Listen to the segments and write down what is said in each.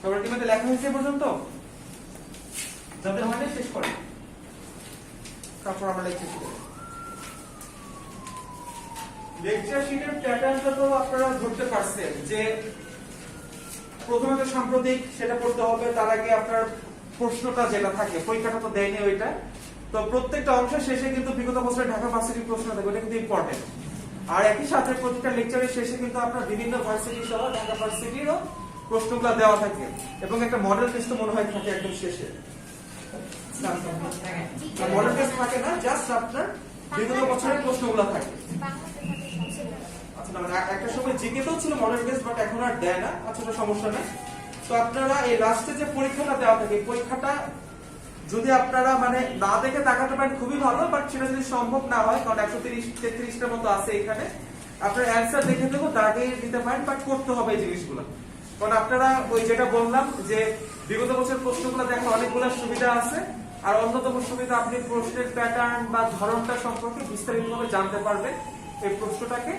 সবার কি মধ্যে লেখা হয়েছে পর্যন্ত? যাদের মানে শেষ করে তারপর আমরা লেকচার শিখব। লেকচার শিটের প্যাটার্নটা তো আপনারা ধরতে পারছেন যে প্রথমে তো সাম্প্রতিক সেটা পড়তে হবে, তার আগে আপনার প্রশ্নটা যেটা থাকে পরীক্ষাটা তো দেয়নি ওইটা, তো প্রত্যেকটা অংশের শেষে কিন্তু বিগত বছরের ঢাকা ভার্সিটির প্রশ্ন থাকবে, ওটা কিন্তু ইম্পর্টেন্ট। আর একই সাথে প্রত্যেকটা লেকচারের শেষে কিন্তু আপনার বিভিন্ন ভার্সিটি সহ ঢাকা ভার্সিটিরও প্রশ্নগুলো দেওয়া থাকে এবং একটা মডেল টেস্ট মনে হয় থাকে একদম শেষে। মডেল টেস্ট থাকে না, জাস্ট আপনার বিগত বছরের প্রশ্নগুলো থাকে। আচ্ছা, একটা সময় জিকেতেও ছিল মডেল টেস্ট, বাট এখন আর দেয় না। আচ্ছা, সমস্যা নেই। তো আপনারা এই লাস্টে যে পরীক্ষাটা দেওয়া থাকে, পরীক্ষাটা যদি আপনারা মানে না দেখে তাকাতে পারেন খুবই ভালো, বাট সেটা যদি সম্ভব না হয়, কারণ 130-33টার মতো আছে এখানে, আপনার অ্যান্সার দেখে দেবো দাগে দিতে পারেন, বাট করতে হবে এই জিনিসগুলো। কারণ আপনারা ওই যেটা বললাম যে বিগত বছর প্রশ্নগুলো দেখে অনেকগুলো সুবিধা আছে, আর অন্যতম সুবিধা আপনি প্রশ্নের প্যাটার্ন বা ধরনটা সম্পর্কে বিস্তারিতভাবে জানতে পারবেন এই প্রশ্নটাকে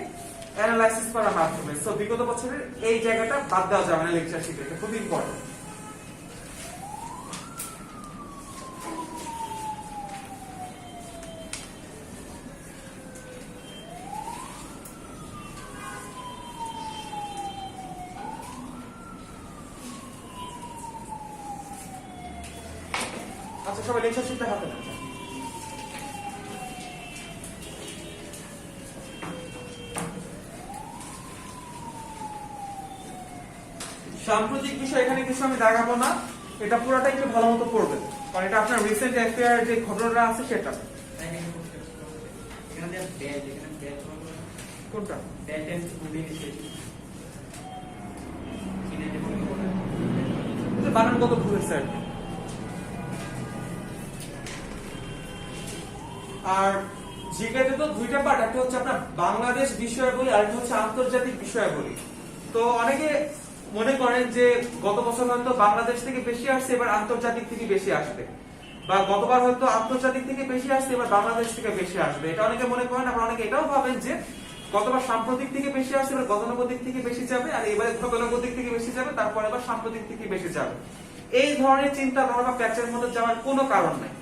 অ্যানালাইসিস করার মাধ্যমে। সো বিগত বছরের এই জায়গাটা বাদ দেওয়া যাবে না লেকচার শিটে, এটা খুব ইম্পর্টেন্ট। আচ্ছা, সবাই লেকচার শিটটা হাতে নেন। সাম্প্রতিক বিষয় এখানে কিছু আমি দেখাবো না, এটা পুরোটা একটু ভালো মতো পড়বেন, কারণ এটা আপনার রিসেন্ট অ্যাফেয়ার যে ঘটনাটা আছে সেটা। কোনটা? বানান কত ভুল হয়েছে আর কি। আর জিকেতে তো দুইটা পার্ট, একটা হচ্ছে আপনার বাংলাদেশ বিষয়াবলী আর একটা হচ্ছে আন্তর্জাতিক বিষয়াবলী। তো অনেকে মনে করেন যে গত বছর হয়তো বাংলাদেশ থেকে বেশি আসছে, এবার আন্তর্জাতিক থেকে বেশি আসবে, বা গতবার হয়তো আন্তর্জাতিক থেকে বেশি আসছে, এবার বাংলাদেশ থেকে বেশি আসবে, এটা অনেকে মনে করেন। আবার অনেকে এটাও ভাবেন যে গতবার সাম্প্রতিক থেকে বেশি আসছে, এবার গতানুগতিক থেকে বেশি যাবে, আর এবারে গতানুগতিক থেকে বেশি যাবে, তারপর এবার সাম্প্রতিক থেকে বেশি যাবে। এই ধরনের চিন্তা ধারা বা প্যাচের মধ্যে যাওয়ার কোনো কারণ নাই।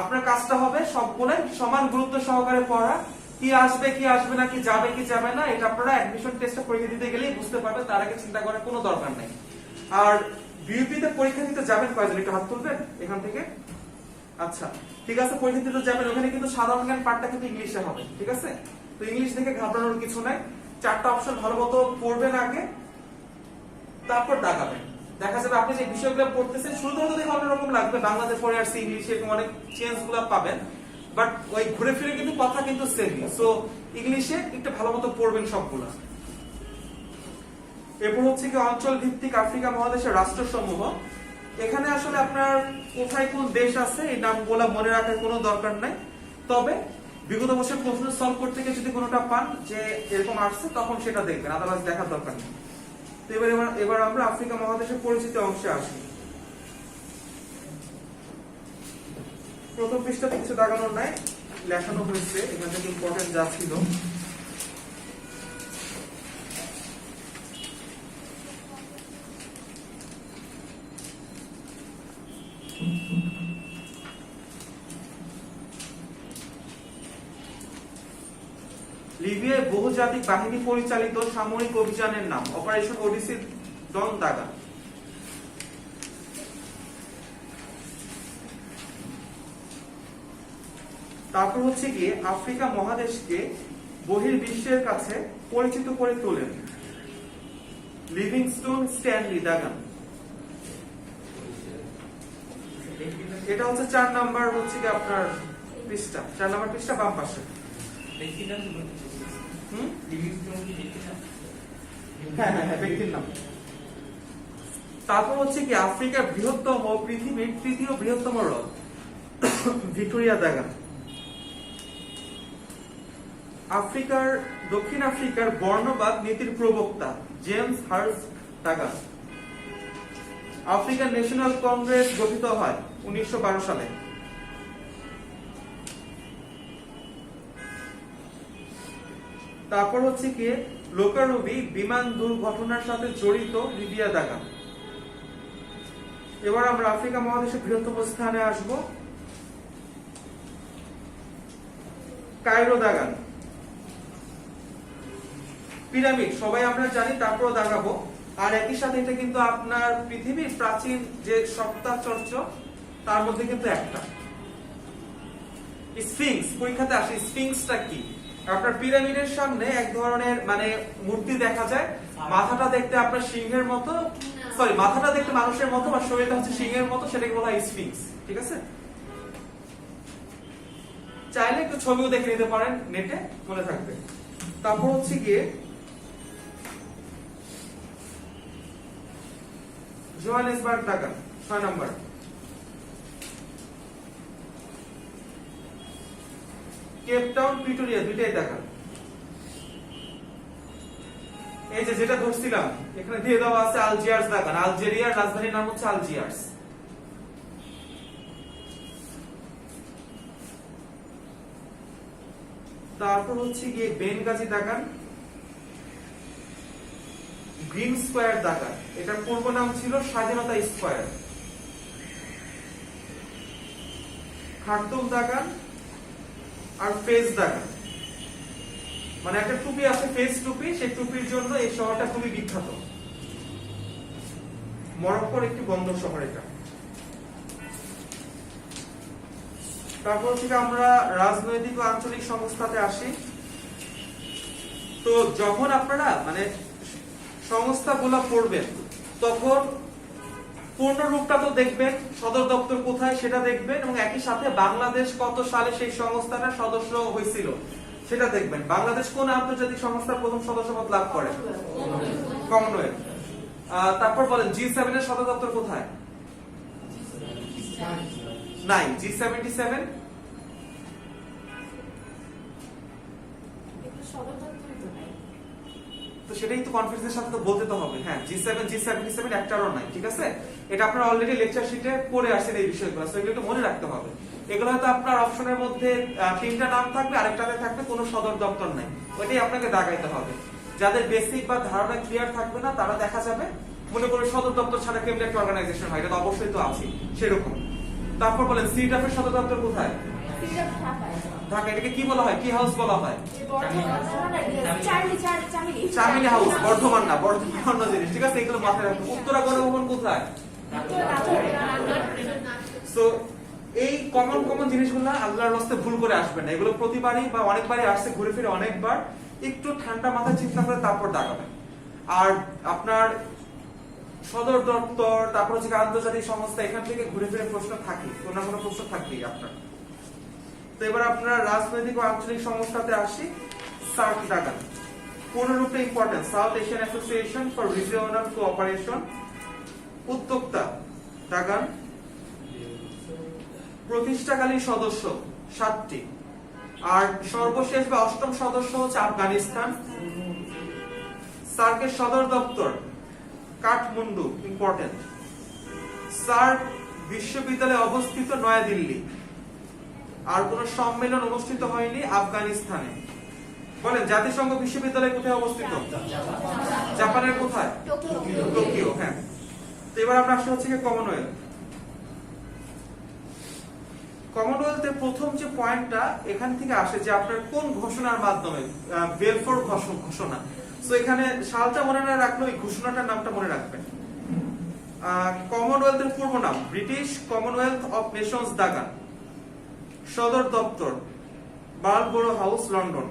আপনার কাজটা হবে সবগুলো সমান গুরুত্ব সহকারে পড়া, কি আসবে কি আসবে না, কি যাবে কি যাবে না, এটা আপনারা অ্যাডমিশন টেস্টে পরীক্ষা দিতে গেলেই বুঝতে পারবেন, তার আগে চিন্তা করার কোনো দরকার নেই। আর বিউপি তে পরীক্ষা দিতে যাবেন কয়জন, একটু হাত তুলবেন এখান থেকে। আচ্ছা, ঠিক আছে, পরীক্ষা দিতে যাবেন, ওখানে কিন্তু সাধারণ জ্ঞান পাঠটা কিন্তু ইংলিশে হবে, ঠিক আছে? তো ইংলিশ দেখে ঘাবড়ানোর কিছু নাই, চারটা অপশন ভালো মতো পড়বেন আগে, তারপর দাগাবেন। দেখা যাবে আপনি যে বিষয়গুলো পড়তেছেন শুরুতে হয়তো দেখে অন্যরকম লাগবে, বাংলাতে পড়ে আসছে ইংলিশে, এরকম অনেক চেঞ্জ গুলো পাবেন, বাট ওই ঘুরে ফিরে কিন্তু কথা কিন্তু সেমই। সো ইংলিশে একটু ভালো মতো পড়বেন সবগুলো। এরপর হচ্ছে কি অঞ্চল ভিত্তিক আফ্রিকা মহাদেশের রাষ্ট্রসমূহ। এখানে আসলে আপনার কোথায় কোন দেশ আছে এই নামগুলো মনে রাখার কোনো দরকার নাই, তবে বিগত বছর প্রশ্ন সলভ করতে গিয়ে যদি কোনোটা পান যে এরকম আসছে, তখন সেটা দেখবেন, আদারওয়াইজ দেখার দরকার নেই। তো এবার আমরা আফ্রিকা মহাদেশের পরিচিত অংশে আসি। প্রথম পৃষ্ঠাতে কিছু দাগানোর নাই, লেখানো হয়েছে এখান থেকে ইম্পর্টেন্ট যা ছিল। লিবিয়ায় বহুজাতিক বাহিনী পরিচালিত সামরিক অভিযানের নাম অপারেশন ওডিসি ডন দাগা। তারপর হচ্ছে গিয়ে আফ্রিকা মহাদেশকে বহির্বিশ্বের কাছে পরিচিত করে তোলেন লিভিংস্টোন স্ট্যানলি দাগান। এটা হচ্ছে 4 নাম্বার হচ্ছে কি আপনার পৃষ্ঠা, 4 নাম্বার পৃষ্ঠা বাম পাশে। হ্যাঁ, ব্যক্তির নাম। তারপর হচ্ছে কি আফ্রিকার বৃহত্তম পৃথিবীর তৃতীয় বৃহত্তম হ্রদ ভিক্টোরিয়া দাগা। দক্ষিণ আফ্রিকার বর্ণবাদ নীতির প্রবক্তা জেমস হার্স দাগা। আফ্রিকান ন্যাশনাল কংগ্রেস গঠিত হয় 1912 সালে। তারপর হচ্ছে কি লোকারবি বিমান দুর্ঘটনার সাথে জড়িত লিবিয়া দাগা। এবার আমরা আফ্রিকা মহাদেশের বৃহত্তম স্থানে আসব, কায়রো দাগান। পিরামিড সবাই আমরা জানি, তারপরও দাগাবো। আর একই সাথে এটা কিন্তু আপনার পৃথিবীর প্রাচীন যে সপ্তাহচর্য তার মধ্যে কিন্তু একটা। স্ফিংস পরীক্ষাতে আসে, স্ফিংসটা কি? আপনার পিরামিডের সামনে এক ধরনের মানে মূর্তি দেখা যায়, মাথাটা দেখতে আপনার সিংহের মতো, সরি মাথাটা দেখতে মানুষের মতো আর শরীরটা হচ্ছে সিংহের মতো, সেটাকে বলা হয় স্ফিংস। ঠিক আছে, চাইলে একটু ছবিও দেখে নিতে পারেন নেটে, মনে থাকবে। তারপর হচ্ছে গিয়ে জোহানেসবার্গ দাগান 6 নম্বর। কেপটাউন, প্রিটোরিয়া দুইটাই দেখান। এই যে যেটা ধরছিলাম এখানে দিয়ে দেওয়া আছে আলজিয়ার্স দেখান। আলজেরিয়ার রাজধানীর নাম হচ্ছে আলজিয়ার্স। তারপর হচ্ছে গিয়ে বেনগাজি দেখান, গ্রিন স্কোয়ার দেখান। এটার পূর্ব নাম ছিল স্বাধীনতা স্কোয়ার। খার্তুম দেখান আর ফেজ দেখান, মানে একটা টুপি আছে ফেজ টুপি, সেই টুপির জন্য এই শহরটা খুবই বিখ্যাত। মরক্কোর একটি বন্দর শহর এটা। তারপর থেকে আমরা রাজনৈতিক ও আঞ্চলিক সংস্থাতে আসি। তো যখন আপনারা মানে সংস্থাগুলো পড়বেন তখন পূর্ণ রূপটা তো দেখবেন, সদর দপ্তর কোথায় সেটা দেখবেন, এবং একই সাথে বাংলাদেশ কত সালে সেই সংস্থাটার সদস্য হয়েছিল সেটা দেখবেন। বাংলাদেশ কোন আন্তর্জাতিক সংস্থার প্রথম সদস্যপদ লাভ করে? কমনওয়েলথ। তারপর বলেন G7 এর সদর দপ্তর কোথায়? নাই। G77 তো সেটাই তো কনফিডেন্সের সাথে তো বলতে তো হবে। হ্যাঁ, G7 G77 একটারও নাই। ঠিক আছে, এটা আপনারা অলরেডি লেকচার শিটে পড়ে আসছেন এই বিষয়গুলো, সো এগুলো একটু মনে রাখতে হবে। এগুলো হয়তো আপনার অপশনের মধ্যে 3টা নাম থাকবে, আরেকটাতে থাকবে কোনো সদর দপ্তর নাই, ওইটাই আপনাকে দাগাইতে হবে। যাদের বেসিক বা ধারণা ক্লিয়ার থাকবে না তারা দেখা যাবে মনে করে সদর দপ্তর ছাড়া কেমন একটা অর্গানাইজেশন হয়, এটা তো অবশ্যই তো আছে সেরকম। তারপর বলেন সিডাফ এর সদর দপ্তর কোথায়? ঢাকা। এটাকে কি বলা হয়, কি হাউস বলা হয়? চামিলি হাউস। বর্ধমান না, বর্ধমান অন্য জিনিস। ঠিক আছে, এগুলো মাথায় রাখবেন। উত্তরা গণভবন কোথায়? সো এই কমন জিনিসগুলো আল্লাহর রাস্তায় ভুল করে আসবেন না। এগুলো প্রতিবারই বা অনেকবারই আসছে, ঘুরে ফিরে অনেকবার। একটু ঠান্ডা মাথায় চিন্তা করে তারপর দাগাবেন। আর আপনার সদর দপ্তর, তারপর হচ্ছে আন্তর্জাতিক সংস্থা, এখান থেকে ঘুরে ফিরে প্রশ্ন থাকে, কোনো না কোনো প্রশ্ন থাকবেই আপনার। তো এবার আপনার রাজনৈতিক ও আঞ্চলিক সংস্থাতে আসি। সার্ক দাগান পূর্ণরূপে important, South Asian Association for Regional Cooperation. উদ্যোক্তা দাগান। প্রতিষ্ঠাকালীন সদস্য 7টি। আর সর্বশেষ বা 8ম সদস্য হচ্ছে আফগানিস্তান। সার্কের সদর দপ্তর কাঠমান্ডু, ইম্পর্টেন্ট। সার্ক বিশ্ববিদ্যালয় অবস্থিত নয়াদিল্লি। আর কোন সম্মেলন অনুষ্ঠিত হয়নি আফগানিস্তানে। বলেন জাতিসংঘ বিশ্ববিদ্যালয় কোথায় অবস্থিত? জাপানের কোথায়? টোকিও। হ্যাঁ, তো এবার আমরা আসলে হচ্ছে কমনওয়েলথ। কমনওয়েলথের প্রথম যে পয়েন্টটা এখান থেকে আসে যে আপনার কোন ঘোষণার মাধ্যমে, বেলফোর ঘোষণা। সো এখানে সালটা মনে না রাখলে ওই ঘোষণাটার নামটা মনে রাখবেন। কমনওয়েলথের পূর্ব নাম British Commonwealth of Nations Dagan. সদর দপ্তর বার্লবোরো হাউস, লন্ডন।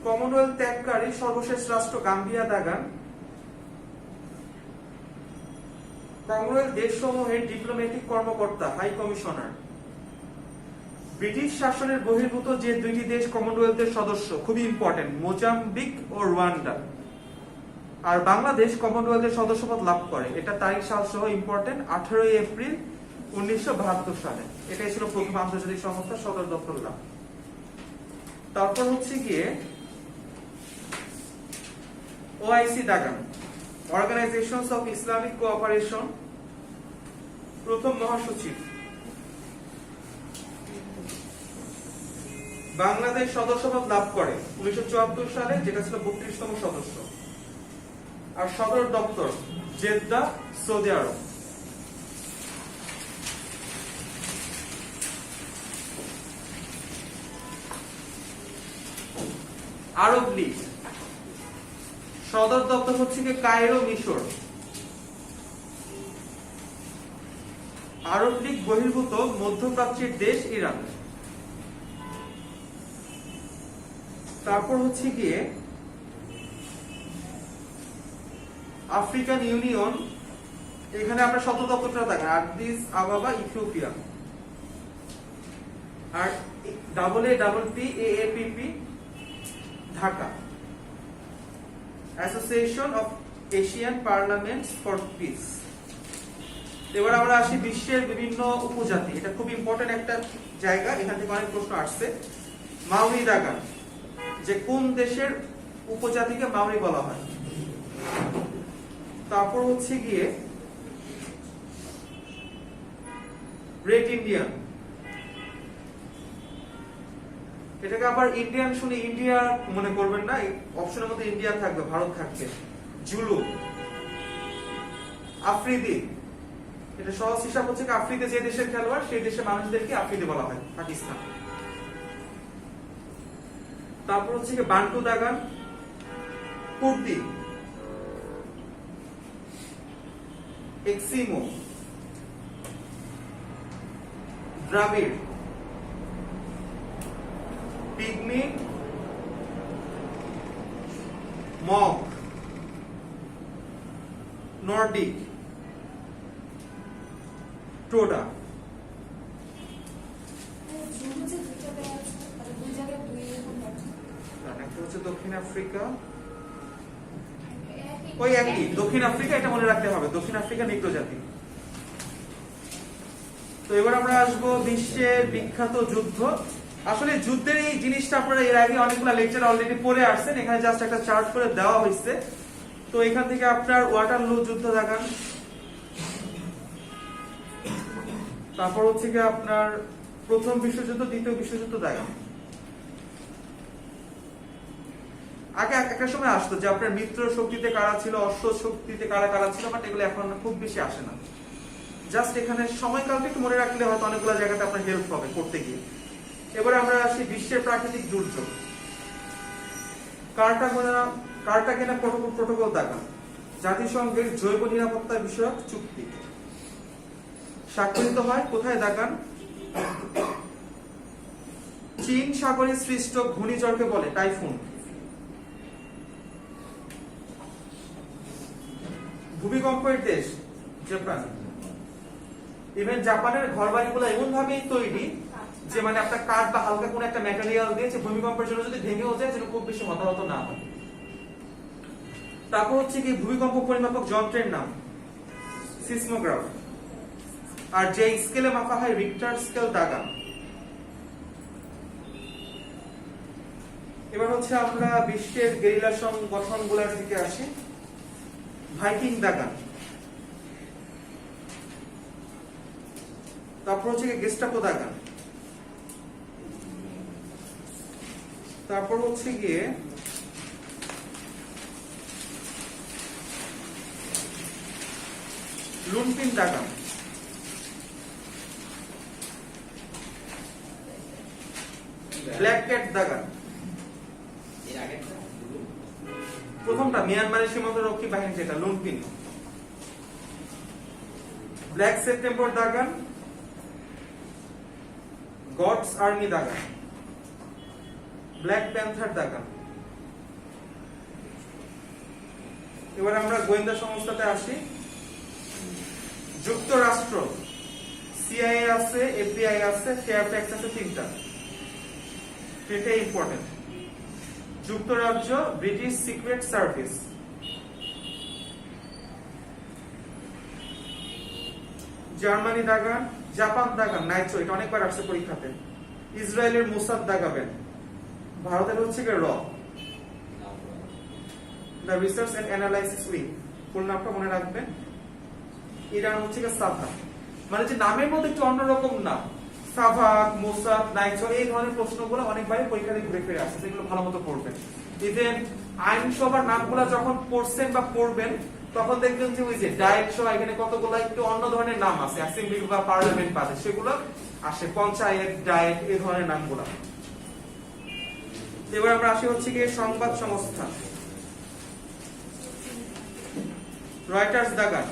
কমনওয়েলথ ত্যাগকারী সর্বশেষ রাষ্ট্র গাম্বিয়া দাগান। কমনওয়েলথ দেশসমূহের ডিপ্লোম্যাটিক কর্মকর্তা, হাই কমিশনার। ব্রিটিশ শাসনের বহির্ভূত যে 2টি দেশ কমনওয়েলথের সদস্য, খুবই ইম্পর্টেন্ট, মোজাম্বিক ও রুয়ান্ডা। আর বাংলাদেশ কমনওয়েলথের সদস্যপদ লাভ করে, এটা তারিখ সাল সহ ইম্পর্টেন্ট, 18 এপ্রিল 1972 সালে। এটাই ছিল প্রথম আন্তর্জাতিক সংস্থা সদর দপ্তর লাভ। তারপর হচ্ছে গিয়ে ওআইসি দাগান, অর্গানাইজেশনস অফ ইসলামিক কোঅপারেশন। প্রথম মহাসচিব বাংলাদেশ সদস্যপদ লাভ করে 1974 সালে, যেটা ছিল 32তম সদস্য। আর সদর দপ্তর জেদ্দা, সৌদি আরব। আরব লীগ সদর দপ্তর হচ্ছে কি কায়রো, মিশর। আরব লীগ বহির্ভূত মধ্যপ্রাচ্যের দেশ ইরান। তারপর হচ্ছে গিয়ে আফ্রিকান ইউনিয়ন, এখানে আপনার সদর দপ্তরটা দেখেন আদিস আবাবা, ইথিওপিয়া। আর AAPP Dhaka, association of Asian parliaments for peace. এবার আমরা আসি বিশ্বের বিভিন্ন উপজাতি, এটা খুব ইম্পর্টেন্ট একটা জায়গা, এখান থেকে অনেক প্রশ্ন আসছে। মাউরি দাগান, যে কোন দেশের উপজাতিকে মাউরি বলা হয়। তারপর হচ্ছে গিয়ে রেড ইন্ডিয়ান, এটাকে আবার ইন্ডিয়ান শুনে ইন্ডিয়া মনে করবেন না, অপশনের মধ্যে ইন্ডিয়া থাকবে, ভারত থাকবে। জুলু, আফ্রিদি, এটা সহজ হিসাব হচ্ছে আফ্রিদি যে দেশের খেলোয়াড় সেই দেশের মানুষদেরকে আফ্রিদি বলা হয়, পাকিস্তান। তারপর হচ্ছে কি বান্টু দাগান, কুর্দি, এক্সিমো, দ্রাবিড়, পিগমি, মগ, নর্ডিক, টোডা। একটা হচ্ছে দক্ষিণ আফ্রিকা, ওই একই দক্ষিণ আফ্রিকা, এটা মনে রাখতে হবে, দক্ষিণ আফ্রিকা নিগ্রো জাতি। তো এবার আমরা আসবো বিশ্বের বিখ্যাত যুদ্ধ। আসলে যুদ্ধের এই জিনিসটা আপনারা এর আগে অনেকগুলো লেকচার অলরেডি পড়ে আসছেন, এখানে জাস্ট একটা চার্ট করে দেওয়া হয়েছে। তো এখান থেকে আপনার ওয়াটারলু যুদ্ধ দেখান, তারপর হচ্ছে কি আপনার প্রথম বিশ্বযুদ্ধ, দ্বিতীয় বিশ্বযুদ্ধ দেখান। আগে একটা সময় আসতো যে আপনার মিত্র শক্তিতে কারা ছিল, অশ্ব শক্তিতে কারা কারা ছিল, বাট এগুলো এখন খুব বেশি আসে না। জাস্ট এখানে সময়কালটা একটু মনে রাখলে হয়তো অনেকগুলো জায়গাতে আপনার হেল্প হবে করতে গিয়ে। এবার আমরা আসি বিশ্বের প্রাকৃতিক দুর্যোগ। কার্টাগেনা প্রটোকল দেখান, জাতিসংঘের জৈব নিরাপত্তা বিষয়ক চুক্তি স্বাক্ষরিত হয় কোথায় দেখান? চীন সাগরে সৃষ্ট ঘূর্ণিঝড়কে বলে টাইফুন। ভূমিকম্পের দেশ জাপান। ইভেন জাপানের ঘরবাড়িগুলো এমন ভাবেই তৈরি যে মানে আপনার কাঠ বা হালকা কোনো একটা ম্যাটেরিয়াল দিয়ে যে ভূমিকম্পের জন্য যদি ভেঙেও যায় যেন খুব বেশি হতাহত না হয়। তারপর হচ্ছে কি ভূমিকম্প পরিমাপক যন্ত্রের নাম সিসমোগ্রাফ। আর যে স্কেলে মাপা হয় রিক্টার স্কেল দাগান। এবার হচ্ছে আমরা বিশ্বের গেরিলা সংগঠনগুলোর দিকে আসি। ভাইকিং দাগান, তারপর হচ্ছে গেস্টাপো দাগান, তারপর হচ্ছে গিয়ে লুনপিন দাগান, ব্ল্যাক ক্যাট দাগান। প্রথমটা মিয়ানমারের সীমান্ত রক্ষী বাহিনী যেটা লুনপিন। ব্ল্যাক সেপ্টেম্বর দাগান, গডস আর্মি দাগান, ব্ল্যাক প্যান্থার দাগান। এবার আমরা গোয়েন্দা সংস্থাতে আসি। যুক্তরাষ্ট্র সিআইএ আছে, এফবিআই আছে, ফেয়ারফ্যাক্স আছে, তিনটা ইম্পর্টেন্ট। যুক্তরাজ্য ব্রিটিশ সিক্রেট সার্ভিস। জার্মানি দাগান, জাপান দাগান নাইট্রো, এটা অনেকবার আসছে পরীক্ষাতে। ইসরায়েলের মোসাদ দাগাবেন। ভারতের হচ্ছে র, the research and analysis wing, full নামটা মনে রাখবেন। ইরান হচ্ছে সাফা, মানে যে নামের মধ্যে একটু অন্যরকম নাম। সাভাক, মোসাদ, নাইচর এই ধরনের প্রশ্নগুলো অনেকবারই পরীক্ষাতে ঘুরে ফিরে আসে, সেগুলো ভালো মতো পড়বেন। ইভেন আইনসভার নামগুলো যখন পড়ছেন বা পড়বেন তখন দেখবেন যে ওই যে ডায়েট সহ এখানে কতগুলো একটু অন্য ধরনের নাম আছে, অ্যাসেম্বলি বা পার্লামেন্ট বাদে সেগুলো আসে, পঞ্চায়েত, ডায়েট এই ধরনের নামগুলো। এবার আমরা আসি হচ্ছে গিয়ে সংবাদ সংস্থা। Reuters, the gun.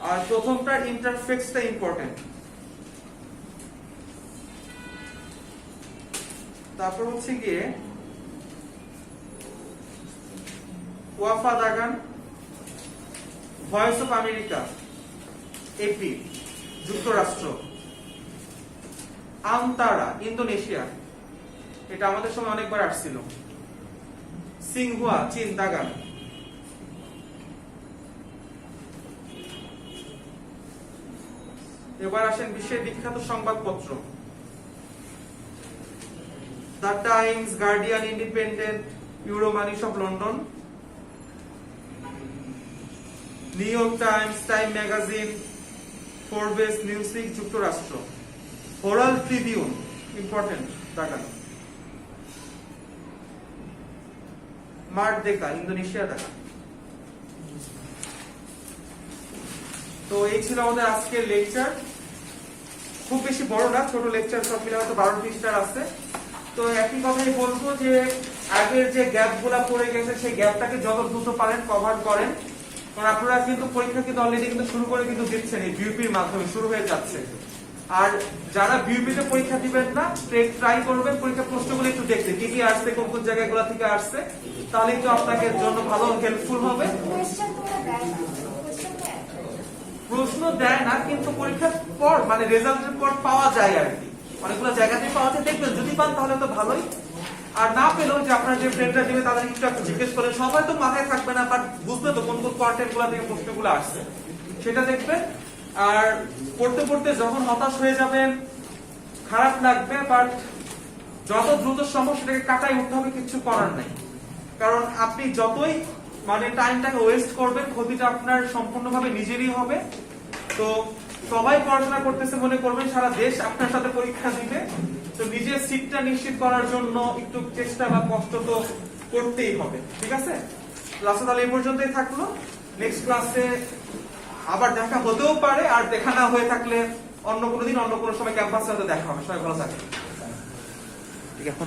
আর প্রথমটার ইন্টারফেক্সটা ইম্পর্টেন্ট। তারপর হচ্ছে গিয়ে ওয়াফা, দ্য গান। ভয়েস অফ আমেরিকা, এপি, যুক্তরাষ্ট্র। আমতারা, ইন্দোনেশিয়া, এটা আমাদের সময় অনেকবার আসছিল। সিংহুয়া, চীন, দ্য গান। এবার আসেন বিশ্বের বিখ্যাত সংবাদপত্র। The Times, Guardian, Independent, Euromoney সব London. New York Times, Time magazine, Forbes, Newsweek, যুক্তরাষ্ট্র। Herald Tribune, important, Dhaka. Merdeka, Indonesia, Dhaka. তো এই ছিল আমাদের আজকের লেকচার। খুব বেশি বড় না, ছোট লেকচার, সব মিলে হয়তো 12 পৃষ্ঠার আছে। তো একই কথাই বলবো যে আগের যে গ্যাপ গুলা পড়ে গেছে সেই গ্যাপটাকে যত দ্রুত পারেন কভার করেন, কারণ আপনারা কিন্তু পরীক্ষা কিন্তু অলরেডি কিন্তু শুরু করে কিন্তু দিচ্ছেন, এই বিউপির মাধ্যমে শুরু হয়ে যাচ্ছে। আর যারা বিউপিতে পরীক্ষা দিবেন না, ট্রাই করবেন পরীক্ষা প্রশ্নগুলো একটু দেখতে, কি কি আসছে, কোন কোন জায়গাগুলো থেকে আসছে, তাহলে তো আপনাদের জন্য ভালো হেল্পফুল হবে। প্রশ্ন দেয় না, কিন্তু পরীক্ষার পর মানে রেজাল্টের পর পাওয়া যায় আর কি, অনেকগুলো জায়গাতে পাওয়া যায়। দেখবেন যদি পান তাহলে তো ভালোই, আর না পেলেও যে আপনার যে ফ্রেন্ডরা দিবে তাদের একটু জিজ্ঞেস করেন, সবাই তো মাথায় থাকবে না, বাট বুঝবে তো কোন কোন কন্টেন্ট গুলা থেকে প্রশ্নগুলো আসছে, সেটা দেখবেন। আর পড়তে পড়তে যখন হতাশ হয়ে যাবেন, খারাপ লাগবে, বাট যত দ্রুত সম্ভব সেটাকে কাটাই উঠতে হবে, কিছু করার নাই। কারণ আপনি যতই মানে টাইমটাকে ওয়েস্ট করবেন, ক্ষতিটা আপনার সম্পূর্ণভাবে নিজেরই হবে। তো সবাই পড়াশোনা করতেছে মনে করবেন, সারা দেশ আপনার সাথে পরীক্ষা দিবে, তো নিজের সিটটা নিশ্চিত করার জন্য একটু চেষ্টা বা কষ্ট তো করতেই হবে, ঠিক আছে? ক্লাসে তাহলে এই পর্যন্তই থাকলো। নেক্সট ক্লাসে আবার দেখা হতেও পারে, আর দেখা না হয়ে থাকলে অন্য কোনো দিন অন্য কোনো সময় ক্যাম্পাসে হয়তো দেখা হবে। সবাই ভালো থাকবে, ঠিক আছে?